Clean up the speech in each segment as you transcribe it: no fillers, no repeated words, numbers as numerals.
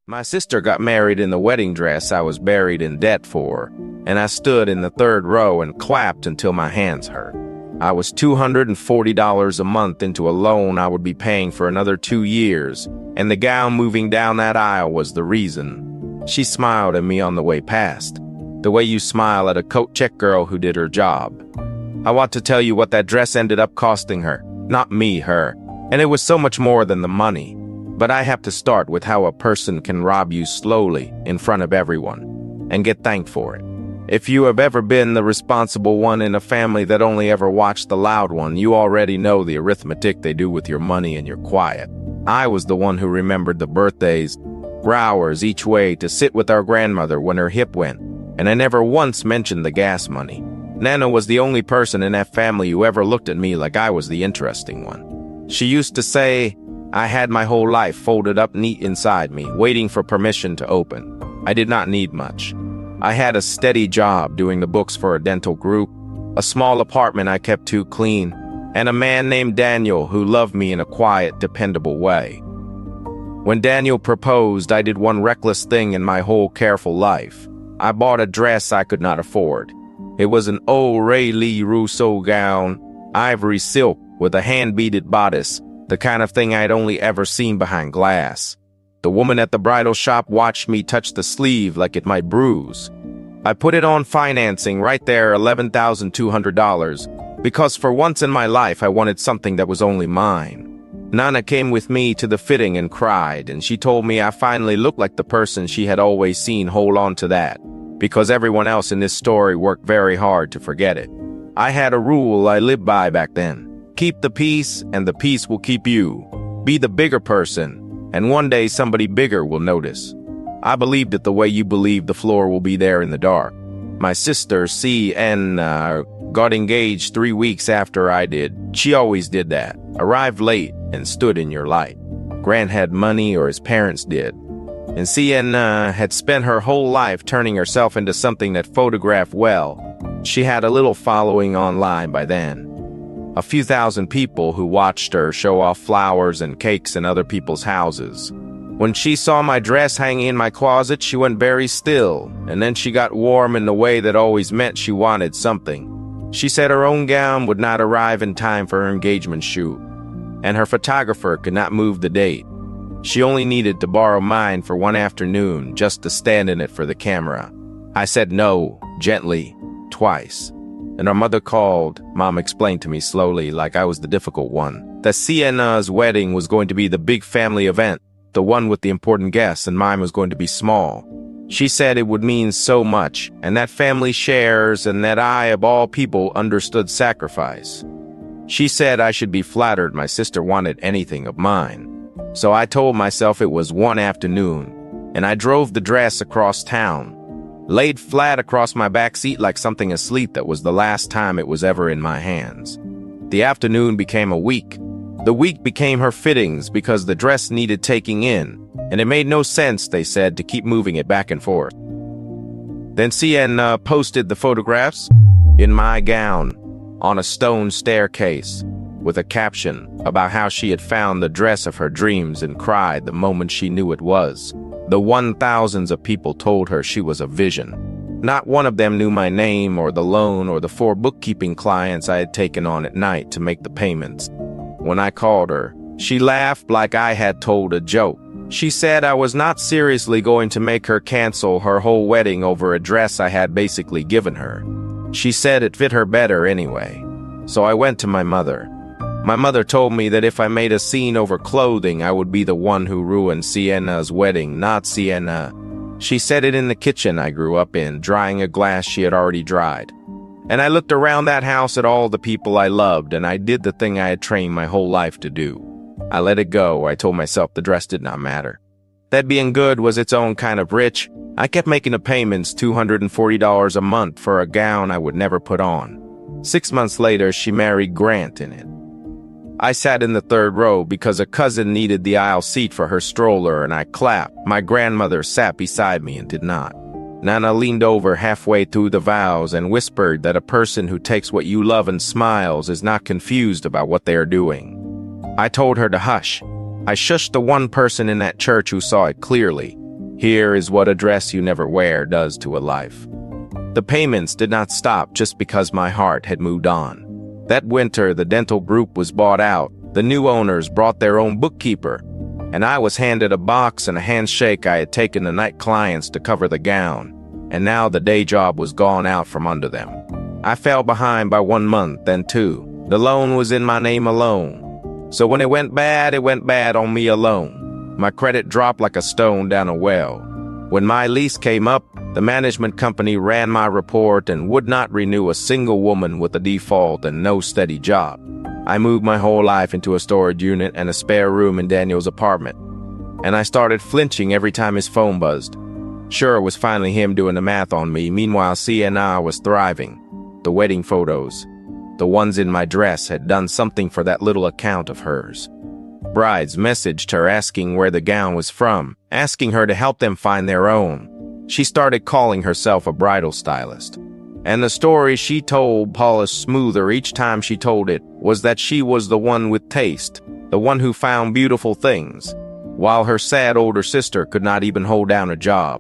My sister got married in the wedding dress I was buried in debt for, and I stood in the third row and clapped until my hands hurt. I was $240 a month into a loan I would be paying for another 2 years, and the gown moving down that aisle was the reason. She smiled at me on the way past, the way you smile at a coat check girl who did her job. I want to tell you what that dress ended up costing her. Not me, her. And it was so much more than the money. But I have to start with how a person can rob you slowly in front of everyone and get thanked for it. If you have ever been the responsible one in a family that only ever watched the loud one, you already know the arithmetic they do with your money and your quiet. I was the one who remembered the birthdays, hours each way to sit with our grandmother when her hip went, and I never once mentioned the gas money. Nana was the only person in that family who ever looked at me like I was the interesting one. She used to say, I had my whole life folded up neat inside me, waiting for permission to open. I did not need much. I had a steady job doing the books for a dental group, a small apartment I kept too clean, and a man named Daniel who loved me in a quiet, dependable way. When Daniel proposed, I did one reckless thing in my whole careful life. I bought a dress I could not afford. It was an old Ray Lee Rousseau gown, ivory silk with a hand-beaded bodice, the kind of thing I'd only ever seen behind glass. The woman at the bridal shop watched me touch the sleeve like it might bruise. I put it on financing right there, $11,200, because for once in my life I wanted something that was only mine. Nana came with me to the fitting and cried, and she told me I finally looked like the person she had always seen. Hold on to that, because everyone else in this story worked very hard to forget it. I had a rule I lived by back then. Keep the peace, and the peace will keep you. Be the bigger person, and one day somebody bigger will notice. I believed it the way you believe the floor will be there in the dark. My sister, got engaged 3 weeks after I did. She always did that. Arrived late and stood in your light. Grant had money, or his parents did. And CN had spent her whole life turning herself into something that photographed well. She had a little following online by then. A few thousand people who watched her show off flowers and cakes in other people's houses. When she saw my dress hanging in my closet, she went very still, and then she got warm in the way that always meant she wanted something. She said her own gown would not arrive in time for her engagement shoot, and her photographer could not move the date. She only needed to borrow mine for one afternoon just to stand in it for the camera. I said no, gently, twice. And our mother called. Mom explained to me slowly, like I was the difficult one, that Sienna's wedding was going to be the big family event, the one with the important guests, and mine was going to be small. She said it would mean so much, and that family shares, and that I, of all people, understood sacrifice. She said I should be flattered my sister wanted anything of mine. So I told myself it was one afternoon, and I drove the dress across town, laid flat across my back seat like something asleep that was the last time it was ever in my hands. The afternoon became a week. The week became her fittings because the dress needed taking in, and it made no sense, they said, to keep moving it back and forth. Then CN posted the photographs in my gown on a stone staircase with a caption about how she had found the dress of her dreams and cried the moment she knew it was. The 1,000s of people told her she was a vision. Not one of them knew my name or the loan or the 4 bookkeeping clients I had taken on at night to make the payments. When I called her, she laughed like I had told a joke. She said I was not seriously going to make her cancel her whole wedding over a dress I had basically given her. She said it fit her better anyway. So I went to my mother. My mother told me that if I made a scene over clothing, I would be the one who ruined Sienna's wedding, not Sienna. She said it in the kitchen I grew up in, drying a glass she had already dried. And I looked around that house at all the people I loved, and I did the thing I had trained my whole life to do. I let it go. I told myself the dress did not matter. That being good was its own kind of rich. I kept making the payments, $240 a month for a gown I would never put on. 6 months later, she married Grant in it. I sat in the third row because a cousin needed the aisle seat for her stroller, and I clapped. My grandmother sat beside me and did not. Nana leaned over halfway through the vows and whispered that a person who takes what you love and smiles is not confused about what they are doing. I told her to hush. I shushed the one person in that church who saw it clearly. Here is what a dress you never wear does to a life. The payments did not stop just because my heart had moved on. That winter, the dental group was bought out. The new owners brought their own bookkeeper, and I was handed a box and a handshake I had taken to night clients to cover the gown, and now the day job was gone out from under them. I fell behind by 1 month, then 2. The loan was in my name alone. So when it went bad on me alone. My credit dropped like a stone down a well. When my lease came up, the management company ran my report and would not renew a single woman with a default and no steady job. I moved my whole life into a storage unit and a spare room in Daniel's apartment, and I started flinching every time his phone buzzed. Sure, it was finally him doing the math on me. Meanwhile, Sienna was thriving. The wedding photos, the ones in my dress, had done something for that little account of hers. Brides messaged her asking where the gown was from, asking her to help them find their own. She started calling herself a bridal stylist. And the story she told, polished smoother each time she told it, was that she was the one with taste, the one who found beautiful things, while her sad older sister could not even hold down a job.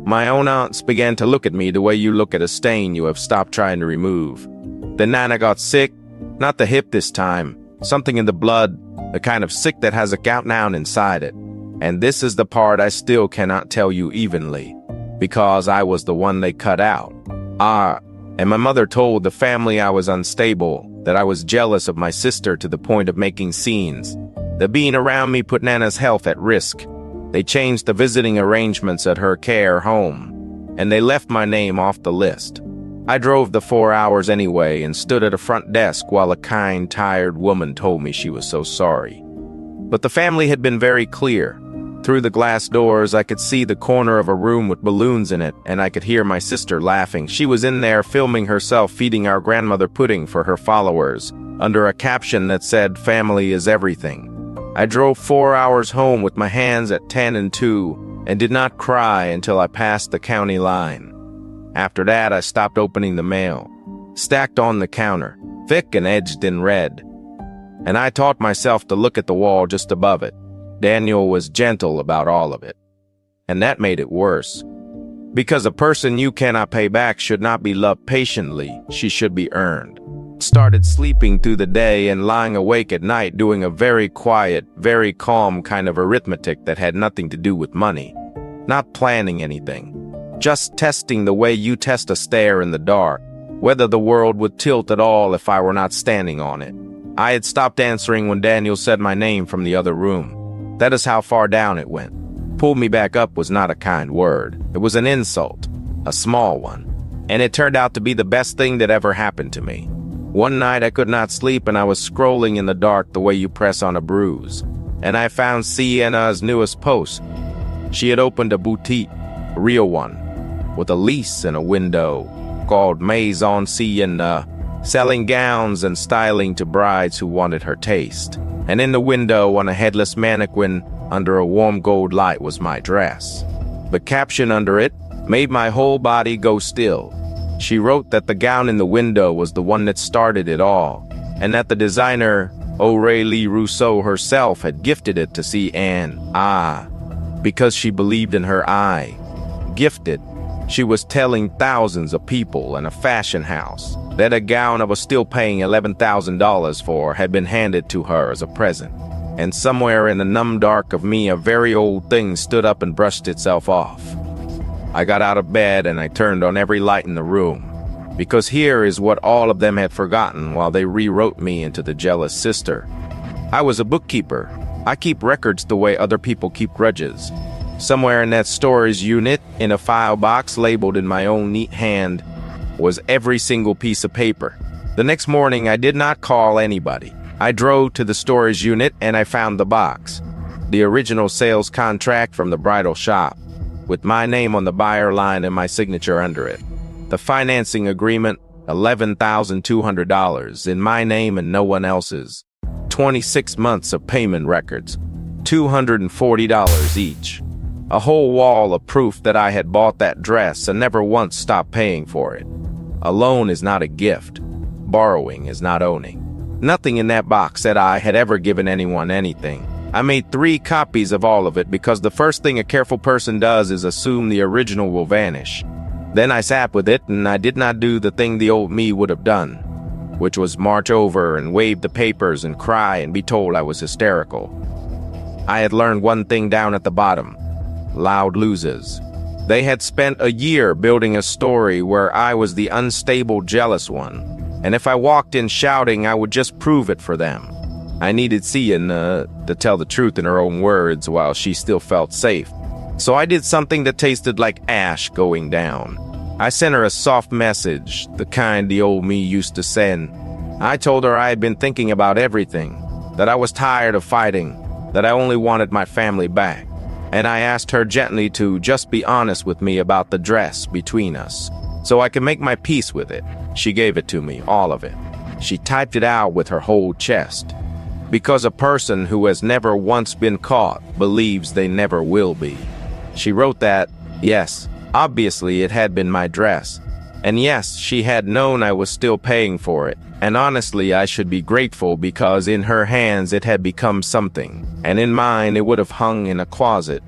My own aunts began to look at me the way you look at a stain you have stopped trying to remove. Then Nana got sick, not the hip this time, something in the blood, the kind of sick that has a countdown inside it. And this is the part I still cannot tell you evenly, because I was the one they cut out. And my mother told the family I was unstable, that I was jealous of my sister to the point of making scenes. The being around me put Nana's health at risk. They changed the visiting arrangements at her care home, and they left my name off the list. I drove the 4 hours anyway and stood at a front desk while a kind, tired woman told me she was so sorry. But the family had been very clear. Through the glass doors, I could see the corner of a room with balloons in it, and I could hear my sister laughing. She was in there filming herself feeding our grandmother pudding for her followers, under a caption that said, "Family is everything." I drove 4 hours home with my hands at 10 and 2, and did not cry until I passed the county line. After that, I stopped opening the mail, stacked on the counter, thick and edged in red. And I taught myself to look at the wall just above it. Daniel was gentle about all of it, and that made it worse. Because a person you cannot pay back should not be loved patiently, she should be earned. Started sleeping through the day and lying awake at night doing a very quiet, very calm kind of arithmetic that had nothing to do with money. Not planning anything. Just testing the way you test a stair in the dark, whether the world would tilt at all if I were not standing on it. I had stopped answering when Daniel said my name from the other room. That is how far down it went. Pull me back up was not a kind word. It was an insult, a small one. And it turned out to be the best thing that ever happened to me. One night I could not sleep and I was scrolling in the dark the way you press on a bruise. And I found Sienna's newest post. She had opened a boutique, a real one, with a lease and a window, called Maison Sienna, selling gowns and styling to brides who wanted her taste. And in the window on a headless mannequin under a warm gold light was my dress. The caption under it made my whole body go still. She wrote that the gown in the window was the one that started it all, and that the designer, Aurélie Rousseau herself, had gifted it to Anne. Because she believed in her eye. Gifted. She was telling thousands of people in a fashion house that a gown I was still paying $11,000 for had been handed to her as a present. And somewhere in the numb dark of me, a very old thing stood up and brushed itself off. I got out of bed and I turned on every light in the room, because here is what all of them had forgotten while they rewrote me into the jealous sister. I was a bookkeeper. I keep records the way other people keep grudges. Somewhere in that storage unit, in a file box labeled in my own neat hand, was every single piece of paper. The next morning, I did not call anybody. I drove to the storage unit and I found the box. The original sales contract from the bridal shop, with my name on the buyer line and my signature under it. The financing agreement, $11,200, in my name and no one else's. 26 months of payment records, $240 each. A whole wall of proof that I had bought that dress and never once stopped paying for it. A loan is not a gift. Borrowing is not owning. Nothing in that box said I had ever given anyone anything. I made 3 copies of all of it because the first thing a careful person does is assume the original will vanish. Then I sat with it, and I did not do the thing the old me would have done, which was march over and wave the papers and cry and be told I was hysterical. I had learned one thing down at the bottom: loud losers. They had spent a year building a story where I was the unstable, jealous one, and if I walked in shouting, I would just prove it for them. I needed Sienna to tell the truth in her own words while she still felt safe. So I did something that tasted like ash going down. I sent her a soft message, the kind the old me used to send. I told her I had been thinking about everything, that I was tired of fighting, that I only wanted my family back. And I asked her gently to just be honest with me about the dress between us, so I could make my peace with it. She gave it to me, all of it. She typed it out with her whole chest. Because a person who has never once been caught believes they never will be. She wrote that, yes, obviously it had been my dress. And yes, she had known I was still paying for it. And honestly, I should be grateful because in her hands it had become something, and in mine it would have hung in a closet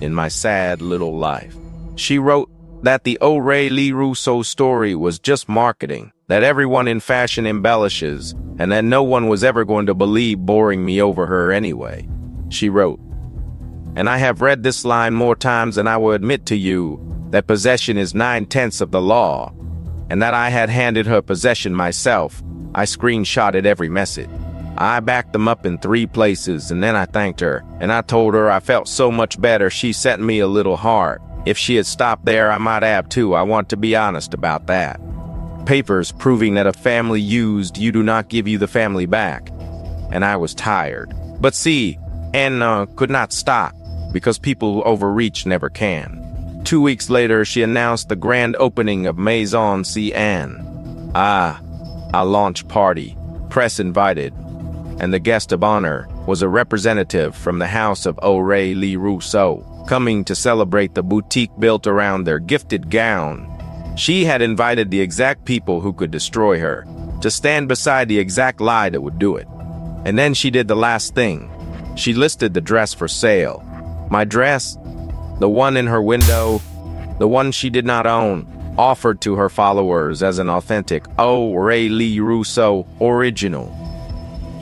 in my sad little life. She wrote that the Aurélie Rousseau story was just marketing, that everyone in fashion embellishes, and that no one was ever going to believe boring me over her anyway. She wrote, and I have read this line more times than I will admit to you, that possession is 9/10 of the law, and that I had handed her possession myself. I screenshotted every message. I backed them up in 3 places, and then I thanked her, and I told her I felt so much better. She sent me a little heart. If she had stopped there, I might have too. I want to be honest about that. Papers proving that a family used you do not give you the family back. And I was tired. But see, Anna could not stop, because people who overreach never can. 2 weeks later, she announced the grand opening of Maison Cian. A launch party, press invited, and the guest of honor was a representative from the house of Aurélie Rousseau, coming to celebrate the boutique built around their gifted gown. She had invited the exact people who could destroy her, to stand beside the exact lie that would do it. And then she did the last thing. She listed the dress for sale. My dress, the one in her window, the one she did not own, offered to her followers as an authentic Aurélie Rousseau original.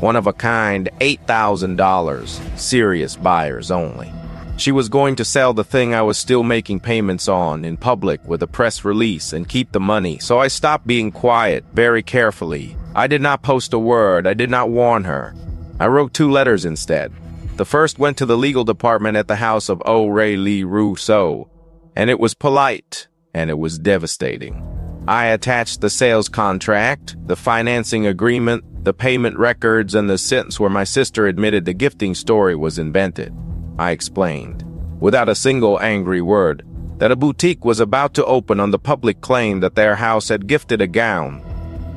One of a kind, $8,000, serious buyers only. She was going to sell the thing I was still making payments on in public with a press release and keep the money, so I stopped being quiet very carefully. I did not post a word. I did not warn her. I wrote 2 letters instead. The first went to the legal department at the house of Aurélie Rousseau, and it was polite, and it was devastating. I attached the sales contract, the financing agreement, the payment records, and the sentence where my sister admitted the gifting story was invented. I explained, without a single angry word, that a boutique was about to open on the public claim that their house had gifted a gown,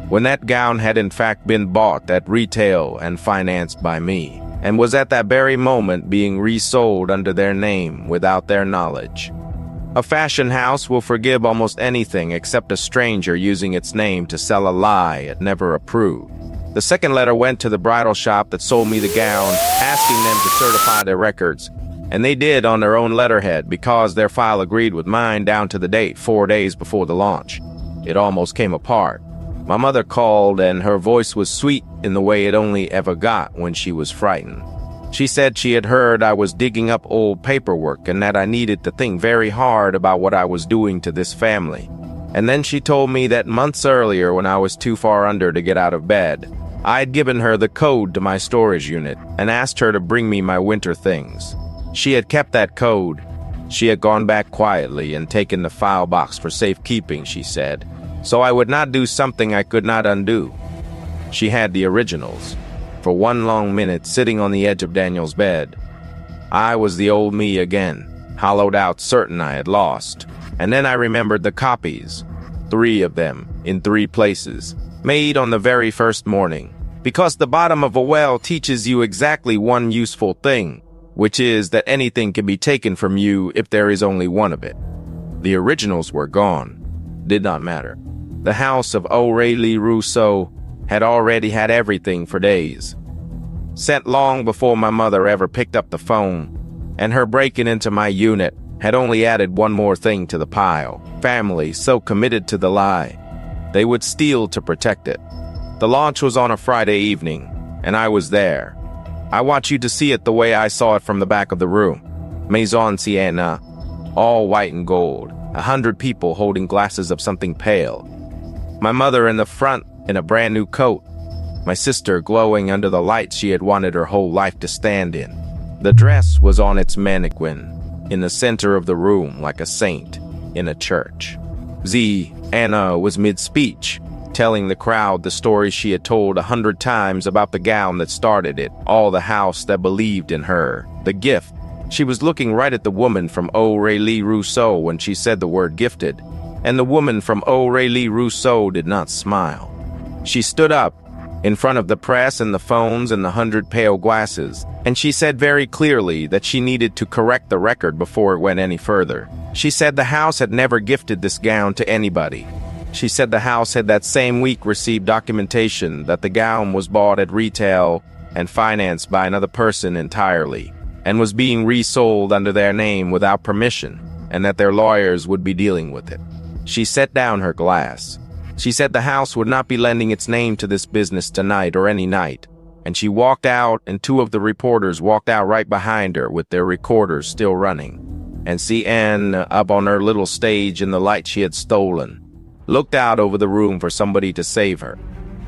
when that gown had in fact been bought at retail and financed by me, and was at that very moment being resold under their name without their knowledge. A fashion house will forgive almost anything except a stranger using its name to sell a lie it never approved. The second letter went to the bridal shop that sold me the gown, asking them to certify their records, and they did on their own letterhead because their file agreed with mine down to the date 4 days before the launch. It almost came apart. My mother called, and her voice was sweet in the way it only ever got when she was frightened. She said she had heard I was digging up old paperwork and that I needed to think very hard about what I was doing to this family. And then she told me that months earlier, when I was too far under to get out of bed, I had given her the code to my storage unit and asked her to bring me my winter things. She had kept that code. She had gone back quietly and taken the file box for safekeeping, she said, so I would not do something I could not undo. She had the originals. For 1 long minute, sitting on the edge of Daniel's bed, I was the old me again, hollowed out, certain I had lost. And then I remembered the copies, 3 of them, in 3 places, made on the very first morning. Because the bottom of a well teaches you exactly one useful thing, which is that anything can be taken from you if there is only one of it. The originals were gone. Did not matter. The house of Aurélie Rousseau had already had everything for days. sent long before my mother ever picked up the phone, and her breaking into my unit had only added one more thing to the pile. Family so committed to the lie, they would steal to protect it. The launch was on a Friday evening, and I was there. I want you to see it the way I saw it from the back of the room. Maison Sienna, all white and gold, 100 people holding glasses of something pale. My mother in the front in a brand new coat, my sister glowing under the lights she had wanted her whole life to stand in. The dress was on its mannequin, in the center of the room like a saint in a church. Anna was mid-speech, telling the crowd the story she had told 100 times about the gown that started it, all the house that believed in her, the gift. She was looking right at the woman from Aurélie Rousseau when she said the word gifted, and the woman from Aurélie Rousseau did not smile. She stood up, in front of the press and the phones and the 100 pale glasses, and she said very clearly that she needed to correct the record before it went any further. She said the house had never gifted this gown to anybody. She said the house had that same week received documentation that the gown was bought at retail and financed by another person entirely, and was being resold under their name without permission, and that their lawyers would be dealing with it. She set down her glass. She said the house would not be lending its name to this business tonight or any night, and she walked out, and 2 of the reporters walked out right behind her with their recorders still running. And Anne, up on her little stage in the light she had stolen, looked out over the room for somebody to save her.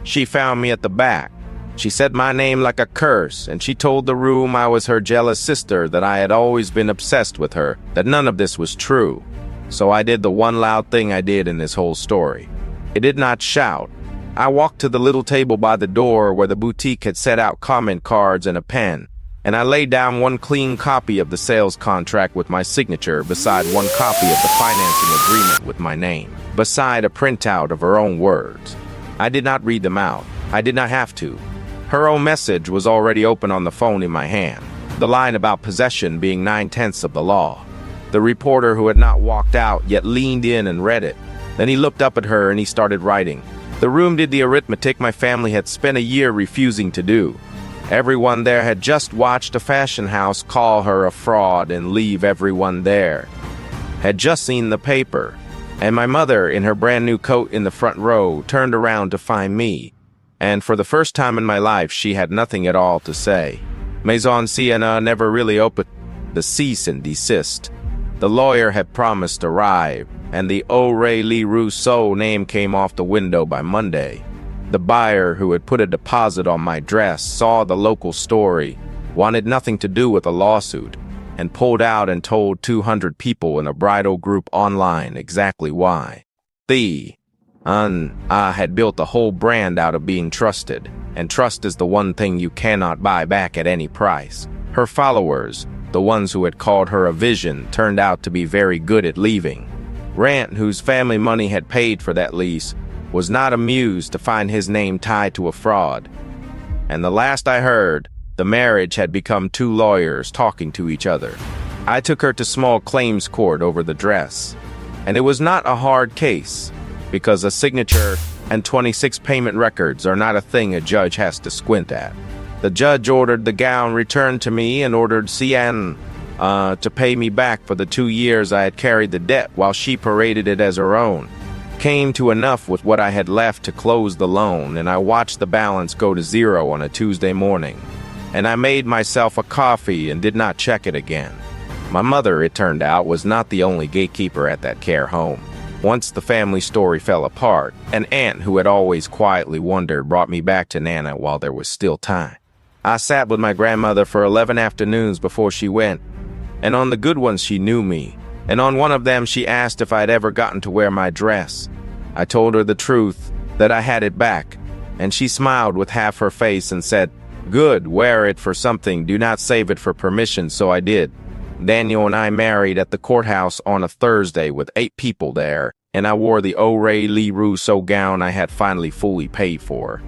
She found me at the back. She said my name like a curse, and she told the room I was her jealous sister, that I had always been obsessed with her, that none of this was true. So I did the one loud thing I did in this whole story. I did not shout. I walked to the little table by the door where the boutique had set out comment cards and a pen, and I laid down one clean copy of the sales contract with my signature beside one copy of the financing agreement with my name, beside a printout of her own words. I did not read them out. I did not have to. Her own message was already open on the phone in my hand, the line about possession being 9/10 of the law. The reporter who had not walked out yet leaned in and read it. Then he looked up at her and he started writing. The room did the arithmetic my family had spent a year refusing to do. Everyone there had just watched a fashion house call her a fraud and leave everyone there. Had just seen the paper. And my mother, in her brand new coat in the front row, turned around to find me. And for the first time in my life, she had nothing at all to say. Maison Sienna never really opened the cease and desist. The lawyer had promised to arrive, and the Aurélie Rousseau name came off the window by Monday. The buyer who had put a deposit on my dress saw the local story, wanted nothing to do with a lawsuit, and pulled out and told 200 people in a bridal group online exactly why. I had built a whole brand out of being trusted, and trust is the one thing you cannot buy back at any price. Her followers, the ones who had called her a vision, turned out to be very good at leaving. Rant, whose family money had paid for that lease, was not amused to find his name tied to a fraud. And the last I heard, the marriage had become 2 lawyers talking to each other. I took her to small claims court over the dress, and it was not a hard case, because a signature and 26 payment records are not a thing a judge has to squint at. The judge ordered the gown returned to me and ordered Sian to pay me back for the 2 years I had carried the debt while she paraded it as her own. Came to enough with what I had left to close the loan, and I watched the balance go to 0 on a Tuesday morning. And I made myself a coffee and did not check it again. My mother, it turned out, was not the only gatekeeper at that care home. Once the family story fell apart, an aunt who had always quietly wondered brought me back to Nana while there was still time. I sat with my grandmother for 11 afternoons before she went, and on the good ones she knew me, and on one of them she asked if I'd ever gotten to wear my dress. I told her the truth, that I had it back, and she smiled with half her face and said, "Good, wear it for something, do not save it for permission," so I did. Daniel and I married at the courthouse on a Thursday with 8 people there, and I wore the Aurélie Rousseau gown I had finally fully paid for.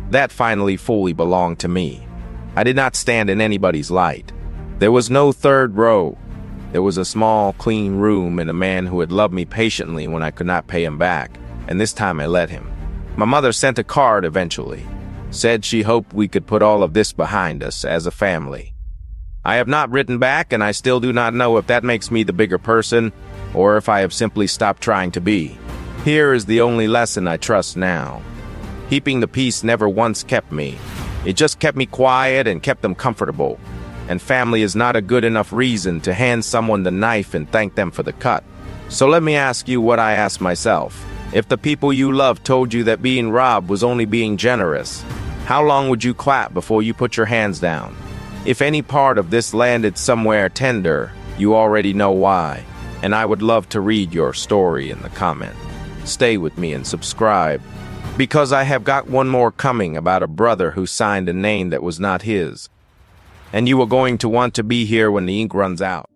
That finally fully belonged to me. I did not stand in anybody's light. There was no third row. There was a small, clean room and a man who had loved me patiently when I could not pay him back, and this time I let him. My mother sent a card eventually. said she hoped we could put all of this behind us as a family. I have not written back, and I still do not know if that makes me the bigger person or if I have simply stopped trying to be. Here is the only lesson I trust now. Keeping the peace never once kept me. It just kept me quiet and kept them comfortable. And family is not a good enough reason to hand someone the knife and thank them for the cut. So let me ask you what I ask myself. If the people you love told you that being robbed was only being generous, how long would you clap before you put your hands down? If any part of this landed somewhere tender, you already know why. And I would love to read your story in the comment. Stay with me and subscribe, because I have got one more coming about a brother who signed a name that was not his. And you are going to want to be here when the ink runs out.